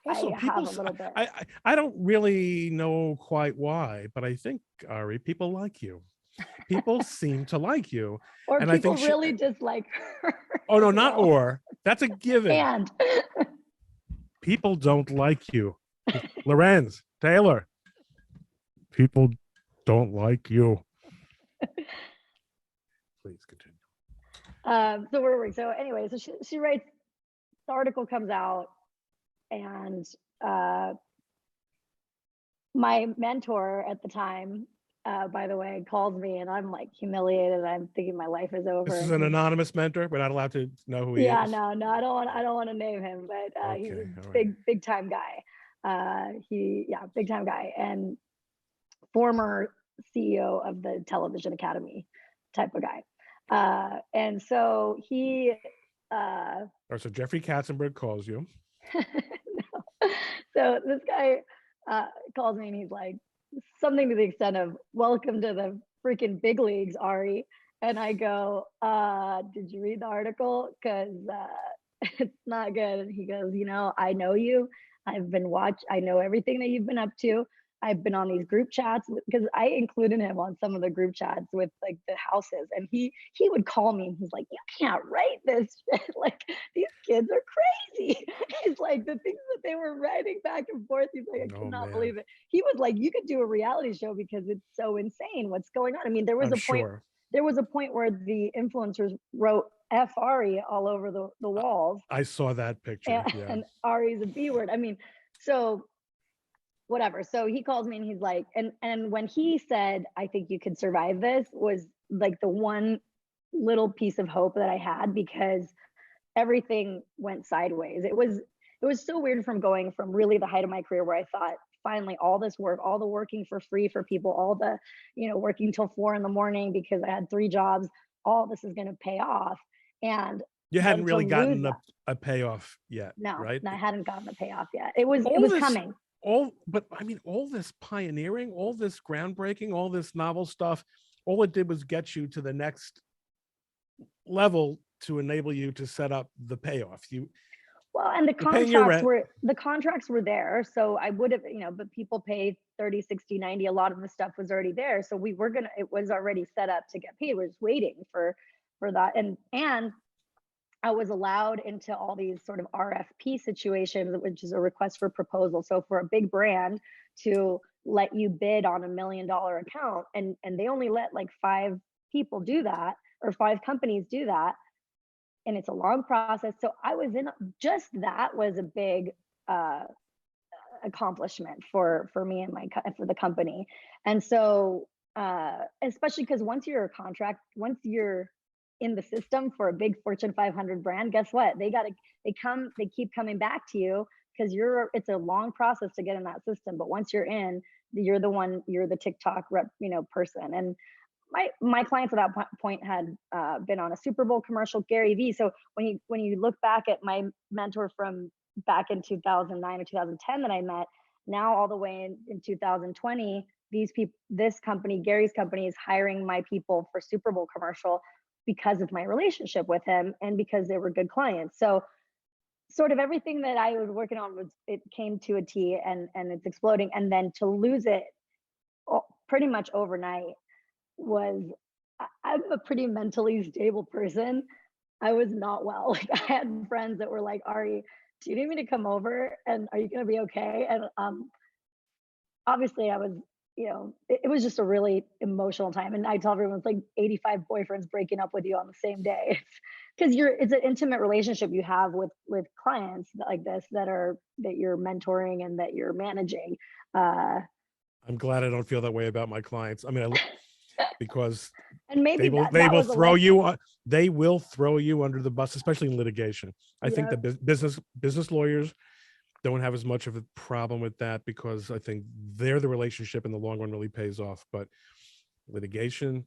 also, I have a little bit. I don't really know quite why, but I think, Ari, people like you. People seem to like you. Or and people I think really dislike her. Oh, no, not or. That's a given. And people don't like you. Lorenz, Taylor, people don't like you. Please continue. So where were we? So anyway, so she writes, the article comes out, and my mentor at the time by the way, calls me, and I'm like humiliated. I'm thinking my life is over. This is And an he's, anonymous mentor. We're not allowed to know who he yeah, is. no, I don't want to name him, but he's a Okay, all right. big time guy. Yeah, big time guy, and former CEO of the Television Academy type of guy. And so he, uh, All right, so Jeffrey Katzenberg calls you. no. So this guy calls me and he's like, something to the extent of, welcome to the freaking big leagues, Ari. And I go, did you read the article? Because it's not good. And he goes, I know you. I know everything that you've been up to. I've been on these group chats because I included him on some of the group chats with like the houses, and he would call me and he's like, "You can't write this shit. Like these kids are crazy." He's like the things that they were writing back and forth. He's like, "I Oh cannot man, believe it." He was like, "You could do a reality show because it's so insane what's going on." I mean, I'm sure. there was a point where the influencers wrote F Ari all over the I, walls, I saw that picture. Yeah. and Ari's a B word. I mean, so whatever. So he calls me and he's like, and when he said, "I think you could survive this," was like the one little piece of hope that I had, because everything went sideways. It was so weird, from going from really the height of my career where I thought, finally, all this work, all the working for free for people, all the, working till 4 in the morning because I had 3 jobs, all this is going to pay off. And You hadn't then to really lose gotten that, a payoff yet, no, right? I hadn't gotten the payoff yet. It was All this, coming. but I mean, all this pioneering, all this groundbreaking, all this novel stuff, all it did was get you to the next level to enable you to set up the payoff. Well, and You're paying your rent. the contracts were there. So I would have, but people pay 30, 60, 90. A lot of the stuff was already there. So it was already set up to get paid. We're just waiting for that. And I was allowed into all these sort of RFP situations, which is a request for proposal. So for a big brand to let you bid on $1 million account, and they only let like 5 people do that, or 5 companies do that, and it's a long process. So I was in, just that was a big uh, accomplishment for me and for the company. And so especially because once you're in the system for a big Fortune 500 brand, guess what? They keep coming back to you, because it's a long process to get in that system. But once you're in, you're the TikTok rep, person. And my clients at that point had been on a Super Bowl commercial, Gary Vee. So when you look back at my mentor from back in 2009 or 2010 that I met, now all the way in 2020, this company, Gary's company, is hiring my people for Super Bowl commercial because of my relationship with him and because they were good clients. So sort of everything that I was working on, it came to a T, and it's exploding. And then to lose it pretty much overnight was, I'm a pretty mentally stable person. I was not well. Like, I had friends that were like, "Ari, do you need me to come over? And are you going to be okay?" And obviously I was, it was just a really emotional time. And I tell everyone, it's like 85 boyfriends breaking up with you on the same day. Because it's an intimate relationship you have with clients like this, that you're mentoring and that you're managing. Uh, I'm glad I don't feel that way about my clients. I mean, because and maybe they that will was a throw lesson. you they will throw you under the bus, especially in litigation. I think Yeah. that business lawyers don't have as much of a problem with that, because I think the relationship in the long run really pays off. But litigation,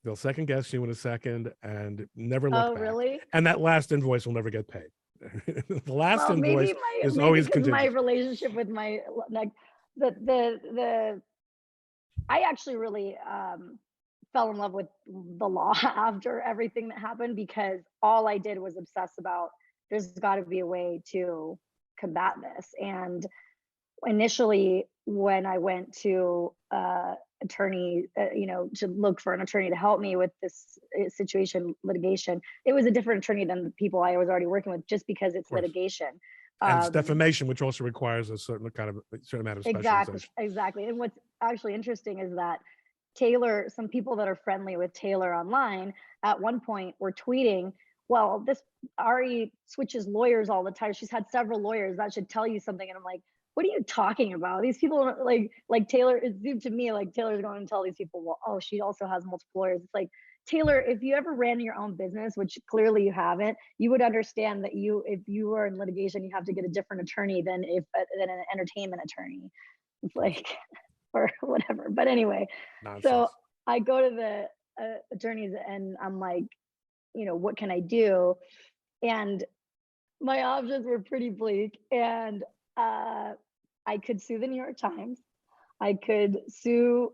they'll second guess you in a second and never look Oh, back. really? And that last invoice will never get paid. The last Well, invoice is maybe always because my contingent. relationship with my, like, the I actually really fell in love with the law after everything that happened, because all I did was obsess about, there's got to be a way to combat this. And initially, when I went to attorney, to look for an attorney to help me with this situation, litigation, it was a different attorney than the people I was already working with, just because Of it's course. litigation. And it's Um, defamation, which also requires a certain amount of specialization. exactly. And what's actually interesting is that some people that are friendly with Taylor online, at one point were tweeting, "Well, this Ari switches lawyers all the time. She's had several lawyers. That should tell you something." And I'm like, what are you talking about? These people are like Taylor, it seemed to me like Taylor's going to tell these people, well, oh, she also has multiple lawyers. It's like, Taylor, if you ever ran your own business, which clearly you haven't, you would understand that if you were in litigation, you have to get a different attorney than an entertainment attorney. It's like, or whatever. But anyway, so Nonsense. I go to the attorneys and I'm like, what can I do? And my options were pretty bleak. And I could sue the New York Times. I could sue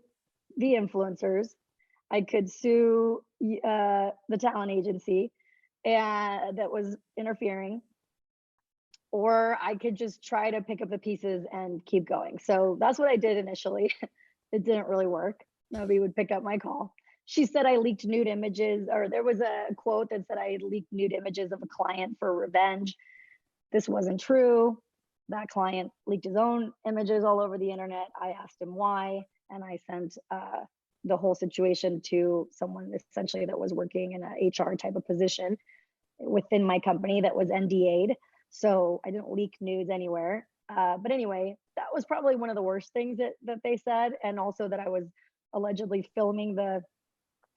the influencers. I could sue the talent agency and that was interfering, or I could just try to pick up the pieces and keep going. So that's what I did initially. It didn't really work. Nobody would pick up my call. She said I leaked nude images, or there was a quote that said I leaked nude images of a client for revenge. This wasn't true. That client leaked his own images all over the internet. I asked him why, and I sent the whole situation to someone essentially that was working in an HR type of position within my company that was NDA'd. So I didn't leak nudes anywhere. But anyway, that was probably one of the worst things that they said. And also that I was allegedly filming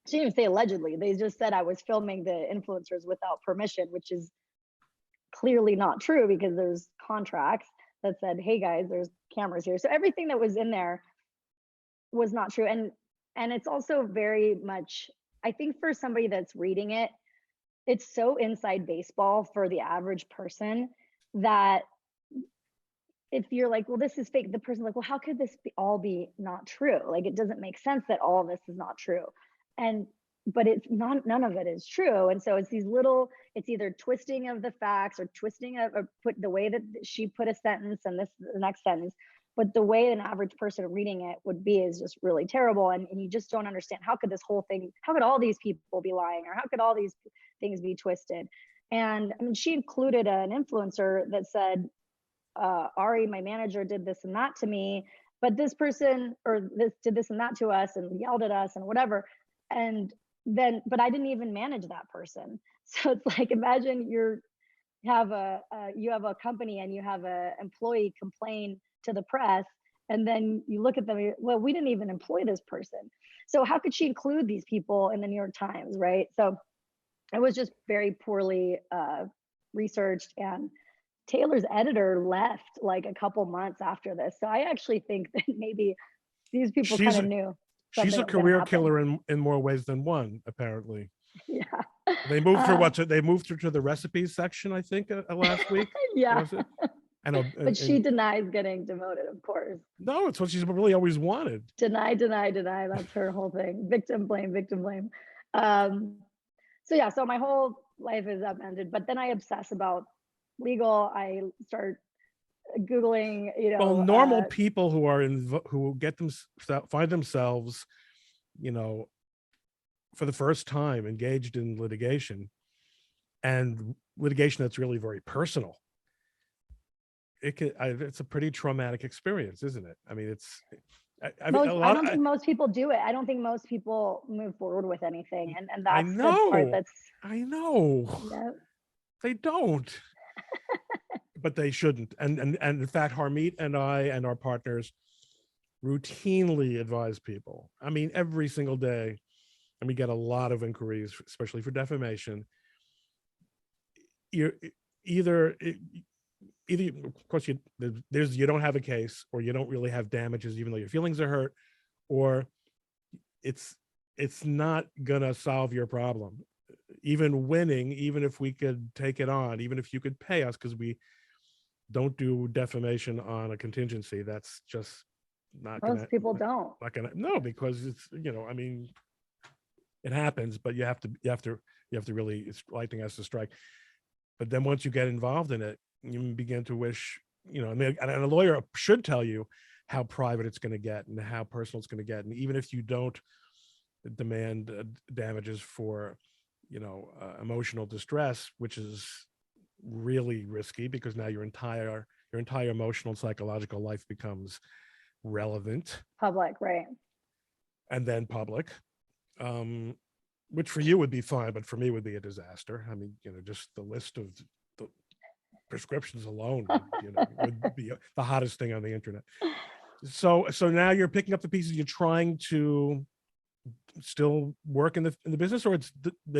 she didn't even say allegedly. They just said I was filming the influencers without permission, which is clearly not true because there's contracts that said, hey guys, there's cameras here. So everything that was in there was not true. And it's also very much, I think for somebody that's reading it, it's so inside baseball for the average person that if you're like, well, this is fake, the person's like, well, how could this all be not true? Like, it doesn't make sense that all of this is not true. And, but it's not, none of it is true. And so it's these little, it's either twisting of the facts or twisting of, or put the way that she put a sentence and this, the next sentence, but the way an average person reading it would be is just really terrible. And you just don't understand, how could this whole thing, how could all these people be lying, or how could all these things be twisted? And I mean, she included an influencer that said, Ari, my manager, did this and that to me, but this person or this did this and that to us and yelled at us and whatever. And then, but I didn't even manage that person. So it's like, imagine you have a company and you have a employee complain to the press, and then you look at them, well, we didn't even employ this person. So how could she include these people in the New York Times, right? So it was just very poorly researched, and Taylor's editor left like a couple months after this. So I actually think that maybe these people kind of knew She's something a was going to career happen. killer in more ways than one, apparently. Yeah. They moved her they moved her to the recipes section, I think, last week. Yeah. Was it? But she denies getting demoted, of course. No, it's what she's really always wanted. Deny, deny, deny. That's her whole thing. Victim blame, victim blame. So yeah, so my whole life is upended. But then I obsess about legal. I start Googling, Well, normal people who are who get them find themselves, you know, for the first time engaged in litigation, and litigation that's really very personal. It's a pretty traumatic experience, isn't it? I mean, I don't think most people do it. I don't think most people move forward with anything, and I that's the part know, that's. I know, Yeah. they don't, but they shouldn't. And in fact, Harmeet and I and our partners routinely advise people. I mean, every single day, and we get a lot of inquiries, especially for defamation. You're either of course you don't have a case, or you don't really have damages even though your feelings are hurt, or it's not gonna solve your problem. Even winning, even if we could take it on, even if you could pay us, because we don't do defamation on a contingency, that's just Most people don't. not gonna, no, because it's, I mean, it happens, but you have to really, it's lightning has to strike. But then once you get involved in it, you begin to wish, I mean, and a lawyer should tell you how private it's going to get and how personal it's going to get. And even if you don't demand damages for, emotional distress, which is really risky, because now your entire emotional and psychological life becomes relevant. Public, right. And then public. Which for you would be fine, but for me would be a disaster. I mean, just the list of prescriptions alone would be the hottest thing on the internet. So now you're picking up the pieces. You're trying to still work in the business, or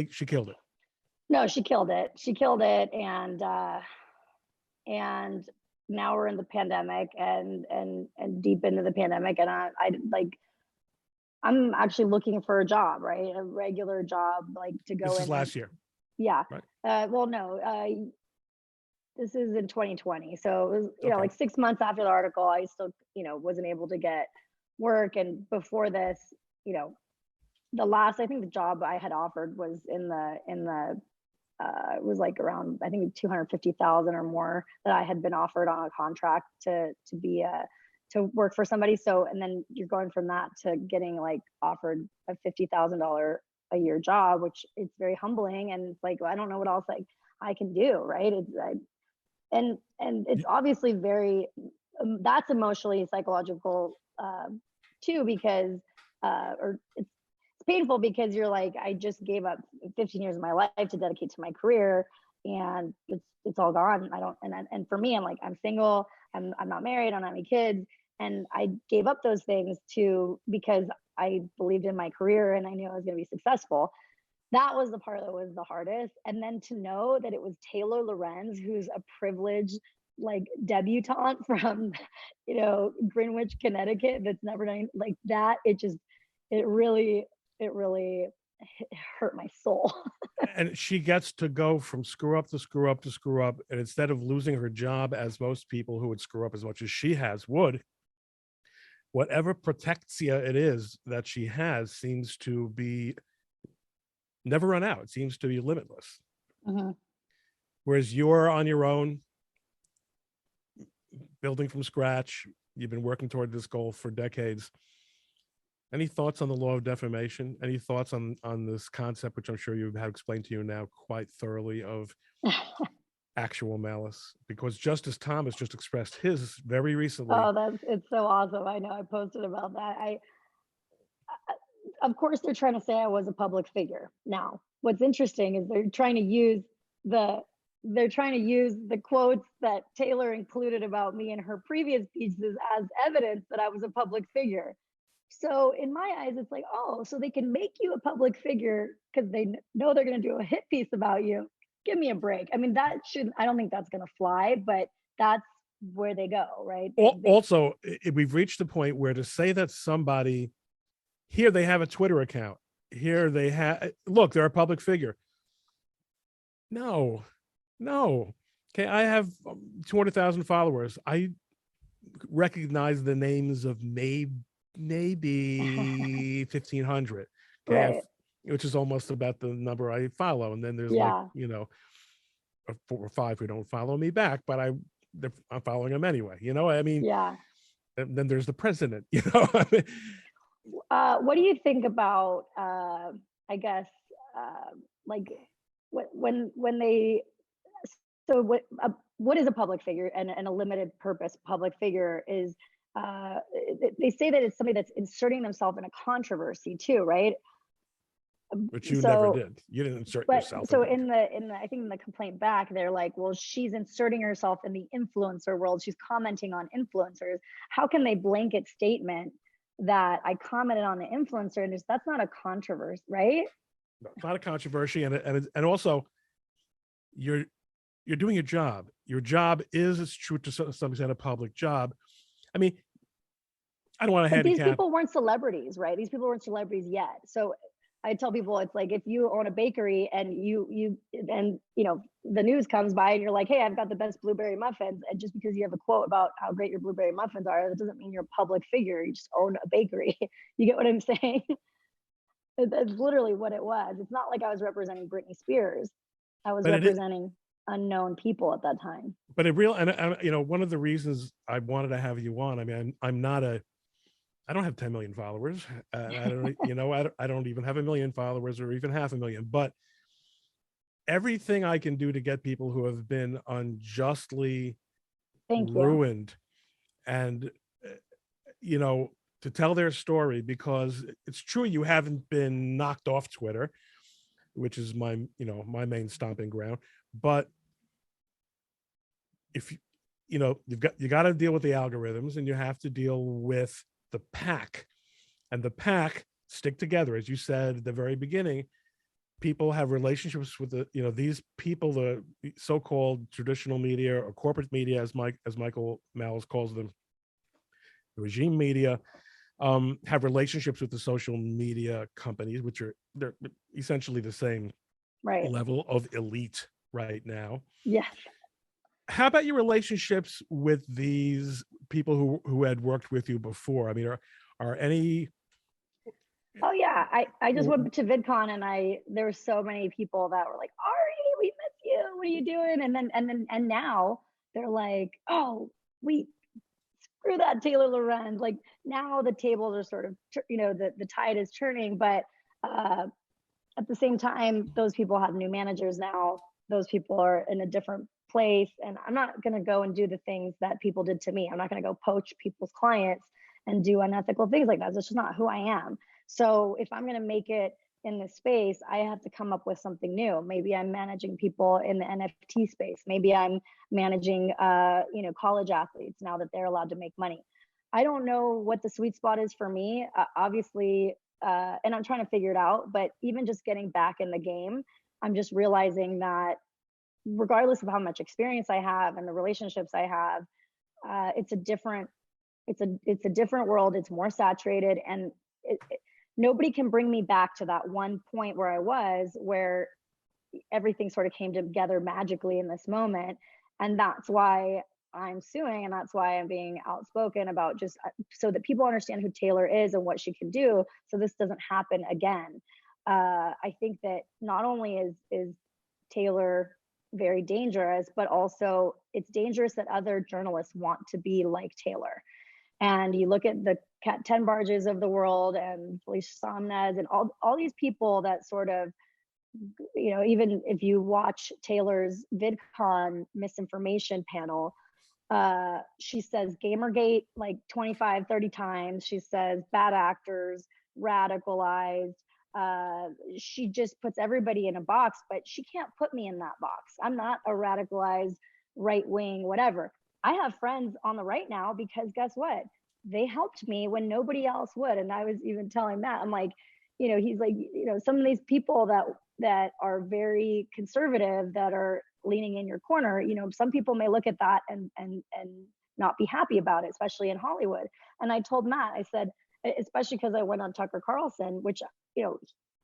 she killed it. No, she killed it. She killed it, and now we're in the pandemic and deep into the pandemic, and I like I'm actually looking for a job, right? A regular job, like to go This is in and last year, yeah. right? Well, no, this is in 2020. So it was, Okay. like 6 months after the article, I still, wasn't able to get work. And before this, you know, I think the job I had offered was it was like around, I think 250,000 or more that I had been offered on a contract to work for somebody. So, and then you're going from that to getting like offered a $50,000 a year job, which it's very humbling. And it's like, well, I don't know what else like I can do. Right. And it's obviously very, that's emotionally psychological, too, because, or it's painful because you're like, I just gave up 15 years of my life to dedicate to my career, and it's all gone. I don't, and for me, I'm like, I'm single, I'm not married, I don't have any kids, and I gave up those things because I believed in my career and I knew I was going to be successful. That was the part that was the hardest. And then to know that it was Taylor Lorenz, who's a privileged like debutante from, Greenwich, Connecticut, that's never done like that. It really, it really hurt my soul. And she gets to go from screw up to screw up to screw up, and instead of losing her job, as most people who would screw up as much as she has would, whatever protectia it is that she has seems to be never run out. It seems to be limitless. Mhm. Whereas you're on your own, building from scratch. You've been working toward this goal for decades. Any thoughts on the law of defamation? Any thoughts on this concept, which I'm sure you have explained to you now quite thoroughly, of actual malice? Because Justice Thomas just expressed his very recently. Oh, it's so awesome. I know I posted about that. Of course they're trying to say I was a public figure. Now, what's interesting is the they're trying to use the quotes that Taylor included about me in her previous pieces as evidence that I was a public figure. So in my eyes, it's like, oh, so they can make you a public figure because they know they're going to do a hit piece about you. Give me a break. I mean, I don't think that's going to fly, but that's where they go, right? Also, we've reached the point where to say that somebody here, they have a Twitter account. Here they have, look, they're a public figure. No. Okay, I have 200,000 followers. I recognize the names of maybe 1,500. Okay, Right. which is almost about the number I follow. And then there's like, Yeah. 4 or 5 who don't follow me back, but I'm following them anyway. I mean, Yeah. and then there's the president. What do you think about, I guess, like when they so what is a public figure, and a limited purpose public figure is, they say that it's somebody that's inserting themselves in a controversy too, right? Which you never So, did. You didn't insert but yourself so into in the I think in the complaint back, they're like, well, she's inserting herself in the influencer world. She's commenting on influencers. How can they blanket statement that I commented on the influencer, and that's not a controversy, right? no, it's not a controversy, and also you're doing your job. Your job is, it's true to some extent, a public job. I mean, I don't want to But these handicap. people weren't celebrities, right? These people weren't celebrities yet. So I tell people, it's like if you own a bakery and the news comes by and you're like, hey, I've got the best blueberry muffins, and just because you have a quote about how great your blueberry muffins are, that doesn't mean you're a public figure. You just own a bakery. You get what I'm saying? That's literally what it was. It's not like I was representing Britney Spears. I was But it, representing unknown people at that time. but it real, and one of the reasons I wanted to have you on. I mean, I don't have 10 million followers. I don't, I don't even have 1 million followers or even 500,000. But everything I can do to get people who have been unjustly Thank you. ruined, and to tell their story, because it's true you haven't been knocked off Twitter, which is my main stomping ground, but if you got to deal with the algorithms, and you have to deal with the pack, and the pack stick together. As you said at the very beginning, people have relationships with these people, the so-called traditional media or corporate media, as Michael Malice calls them, the regime media, have relationships with the social media companies, which they're essentially the same Right. level of elite right now. Yes. How about your relationships with these people who had worked with you before? I mean, are any Oh yeah, I just went to VidCon, and there were so many people that were like, "Ari, we miss you. What are you doing?" And now they're like, "Oh, we screw that Taylor Lorenz." Like now the tables are sort of, the tide is turning, but uh, at the same time, those people have new managers now. Those people are in a different place, and I'm not going to go and do the things that people did to me. I'm not going to go poach people's clients and do unethical things like that. That's just not who I am. So if I'm going to make it in this space, I have to come up with something new. Maybe I'm managing people in the NFT space. Maybe I'm managing, college athletes now that they're allowed to make money. I don't know what the sweet spot is for me. Obviously, and I'm trying to figure it out. But even just getting back in the game, I'm just realizing that regardless of how much experience I have and the relationships I have, it's a different world. It's more saturated, and nobody can bring me back to that one point where I was, where everything sort of came together magically in this moment. And that's why I'm suing, and that's why I'm being outspoken about, just so that people understand who Taylor is and what she can do, so this doesn't happen again. I think that not only is Taylor very dangerous, but also it's dangerous that other journalists want to be like Taylor. And you look at the Cat 10 barges of the world, and Felicia Somnez, and all these people that sort of, even if you watch Taylor's VidCon misinformation panel, she says Gamergate like 25, 30 times. She says bad actors, radicalized. She just puts everybody in a box, but she can't put me in that box. I'm not a radicalized right wing, whatever. I have friends on the right now because guess what? They helped me when nobody else would. And I was even telling Matt, I'm like, he's like, some of these people that are very conservative, that are leaning in your corner, some people may look at that and not be happy about it, especially in Hollywood. And I told Matt, I said, especially because I went on Tucker Carlson, which,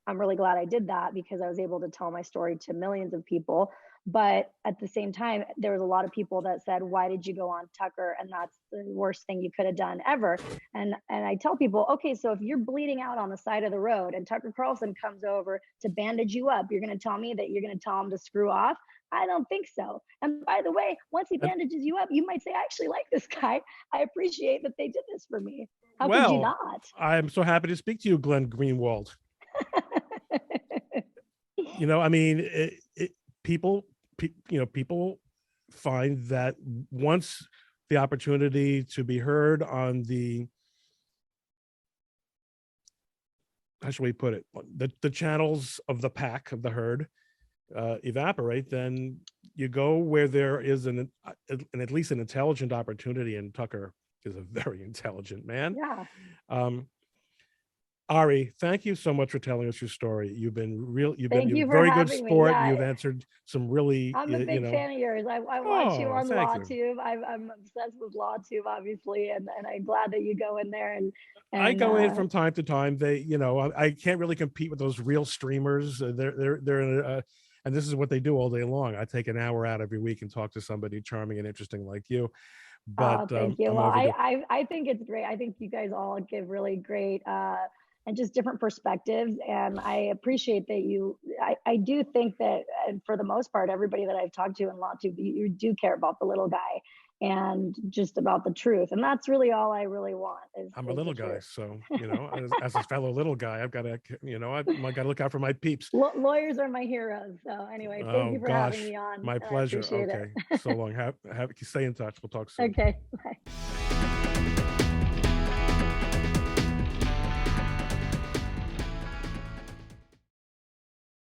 I'm really glad I did that, because I was able to tell my story to millions of people. But at the same time, there was a lot of people that said, why did you go on Tucker? And that's the worst thing you could have done ever. And I tell people, okay, so if you're bleeding out on the side of the road and Tucker Carlson comes over to bandage you up, you're going to tell me that you're going to tell him to screw off? I don't think so. And by the way, once he bandages you up, you might say, I actually like this guy. I appreciate that they did this for me. How could you Well, not? I'm so happy to speak to you, Glenn Greenwald. I mean, people people find that once the opportunity to be heard on the, how should we put it, the channels of the pack, of the herd, evaporate, then you go where there is an at least an intelligent opportunity, and Tucker is a very intelligent man. Yeah. Ari, thank you so much for telling us your story. You've been Thank a you for very good having me. sport. Yeah, You've answered some really, I'm a big fan of yours. I watch you oh, on thank you. LawTube. I'm obsessed with LawTube, obviously, and I'm glad that you go in there I and go in from time to time. They, I can't really compete with those real streamers. They're in a, and this is what they do all day long. I take an hour out every week and talk to somebody charming and interesting like you. But thank you. I'm Well, overdue. I think it's great. I think you guys all give really great and just different perspectives, and I appreciate that I do think that, and for the most part, everybody that I've talked to in LawTube, you do care about the little guy and just about the truth, and that's really all I really want. I'm a is little the guy, truth. so as a fellow little guy, I've got to, I got to look out for my peeps. Lawyers are my heroes. So anyway, thank Oh you for having gosh, me on, my and I pleasure. appreciate it. Okay, so long. Stay in touch. We'll talk soon. Okay, bye.